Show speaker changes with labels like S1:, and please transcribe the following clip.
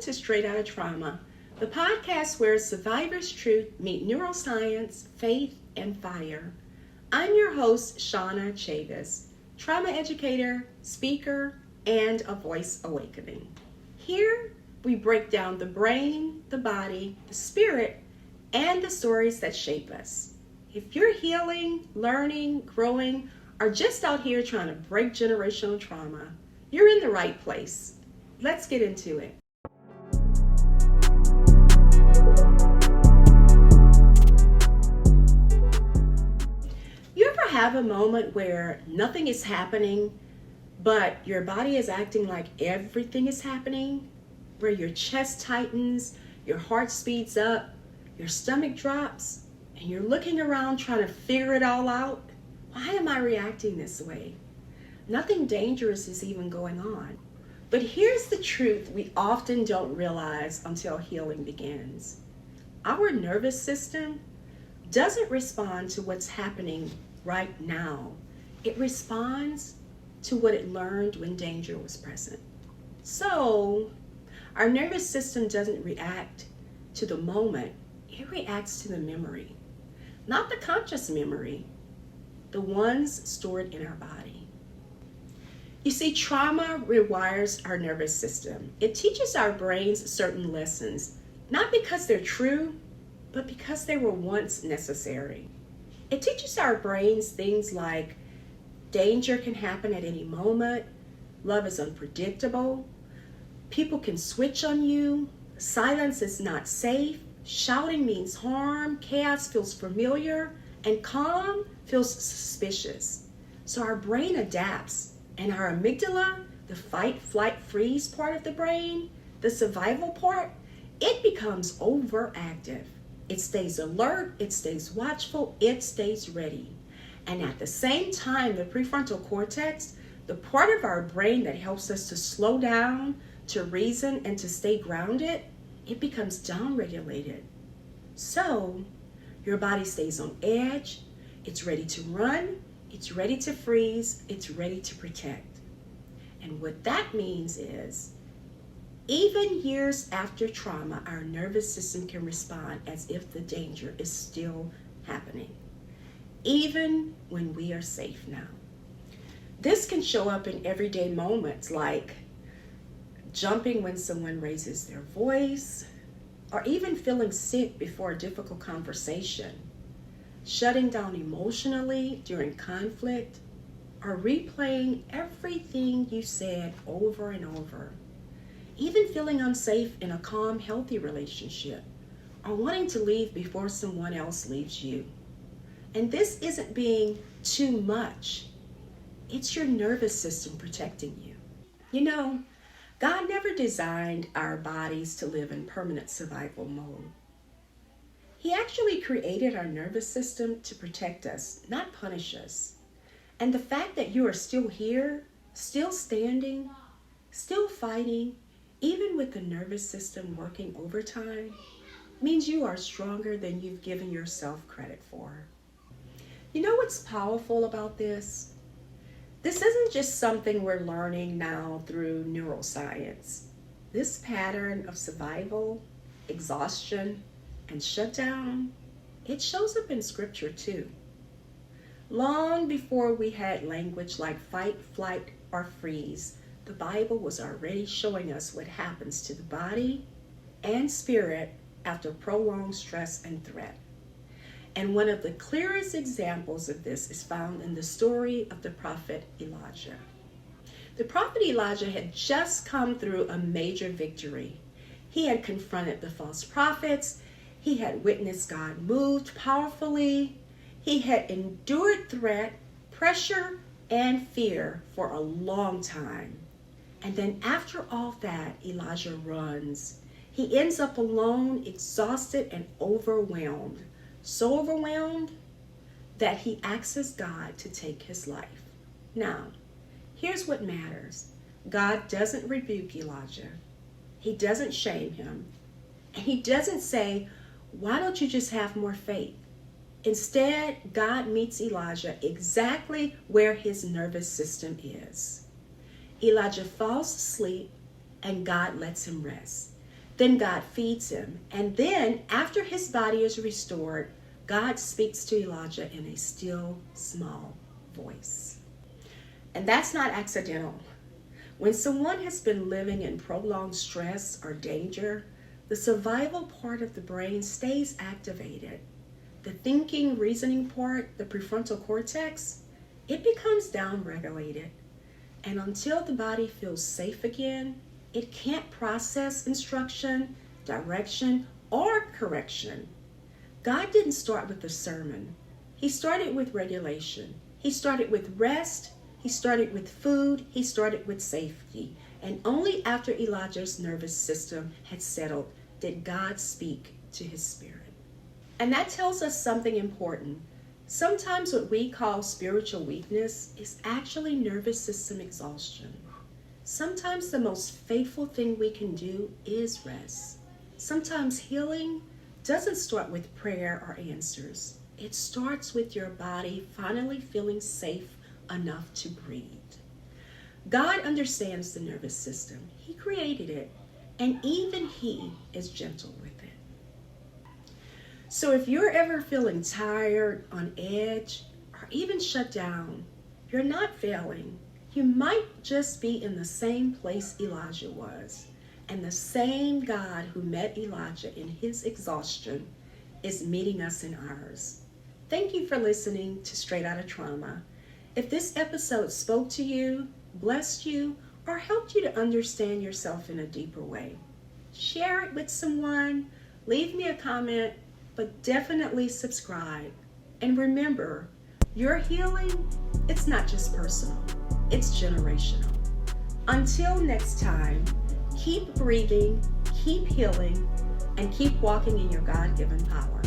S1: to Straight Outta Trauma, the podcast where survivors' truth meet neuroscience, faith, and fire. I'm your host, Shauna Chavis, trauma educator, speaker, and a voice awakening. Here, we break down the brain, the body, the spirit, and the stories that shape us. If you're healing, learning, growing, or just out here trying to break generational trauma, you're in the right place. Let's get into it. You ever have a moment where nothing is happening, but your body is acting like everything is happening? Where your chest tightens, your heart speeds up, your stomach drops, and you're looking around trying to figure it all out? Why am I reacting this way? Nothing dangerous is even going on. But here's the truth we often don't realize until healing begins. Our nervous system doesn't respond to what's happening right now. It responds to what it learned when danger was present. So, our nervous system doesn't react to the moment, it reacts to the memory. Not the conscious memory, the ones stored in our body. You see, trauma rewires our nervous system. It teaches our brains certain lessons, not because they're true, but because they were once necessary. It teaches our brains things like danger can happen at any moment, love is unpredictable, people can switch on you, silence is not safe, shouting means harm, chaos feels familiar, and calm feels suspicious. So our brain adapts. And our amygdala, the fight, flight, freeze part of the brain, the survival part, it becomes overactive. It stays alert, it stays watchful, it stays ready. And at the same time, the prefrontal cortex, the part of our brain that helps us to slow down, to reason, and to stay grounded, it becomes downregulated. So, your body stays on edge, it's ready to run, it's ready to freeze, it's ready to protect. And what that means is, even years after trauma, our nervous system can respond as if the danger is still happening, even when we are safe now. This can show up in everyday moments like jumping when someone raises their voice, or even feeling sick before a difficult conversation, shutting down emotionally during conflict, or replaying everything you said over and over. Even feeling unsafe in a calm, healthy relationship, or wanting to leave before someone else leaves you. And this isn't being too much. It's your nervous system protecting you. You know, God never designed our bodies to live in permanent survival mode. He actually created our nervous system to protect us, not punish us. And the fact that you are still here, still standing, still fighting, even with the nervous system working overtime, means you are stronger than you've given yourself credit for. You know what's powerful about this? This isn't just something we're learning now through neuroscience. This pattern of survival, exhaustion, and shutdown, it shows up in scripture too. Long before we had language like fight, flight, or freeze, the Bible was already showing us what happens to the body and spirit after prolonged stress and threat. And one of the clearest examples of this is found in the story of the prophet Elijah. The prophet Elijah had just come through a major victory. He had confronted the false prophets. He had witnessed God moved powerfully. He had endured threat, pressure, and fear for a long time. And then after all that, Elijah runs. He ends up alone, exhausted, and overwhelmed. So overwhelmed that he asks God to take his life. Now, here's what matters. God doesn't rebuke Elijah. He doesn't shame him. And he doesn't say, why don't you just have more faith? Instead, God meets Elijah exactly where his nervous system is. Elijah falls asleep and God lets him rest. Then God feeds him. And then, after his body is restored, God speaks to Elijah in a still, small voice. And that's not accidental. When someone has been living in prolonged stress or danger, the survival part of the brain stays activated. The thinking, reasoning part, the prefrontal cortex, it becomes downregulated. And until the body feels safe again, it can't process instruction, direction, or correction. God didn't start with a sermon. He started with regulation. He started with rest. He started with food. He started with safety. And only after Elijah's nervous system had settled did God speak to his spirit. And that tells us something important. Sometimes what we call spiritual weakness is actually nervous system exhaustion. Sometimes the most faithful thing we can do is rest. Sometimes healing doesn't start with prayer or answers. It starts with your body finally feeling safe enough to breathe. God understands the nervous system. He created it, and even He is gentle with it. So if you're ever feeling tired, on edge, or even shut down, you're not failing. You might just be in the same place Elijah was. And the same God who met Elijah in his exhaustion is meeting us in ours. Thank you for listening to Straight Outta Trauma. If this episode spoke to you, blessed you, or helped you to understand yourself in a deeper way, share it with someone, leave me a comment, but definitely subscribe. And remember, your healing, it's not just personal, it's generational. Until next time, keep breathing, keep healing, and keep walking in your God-given power.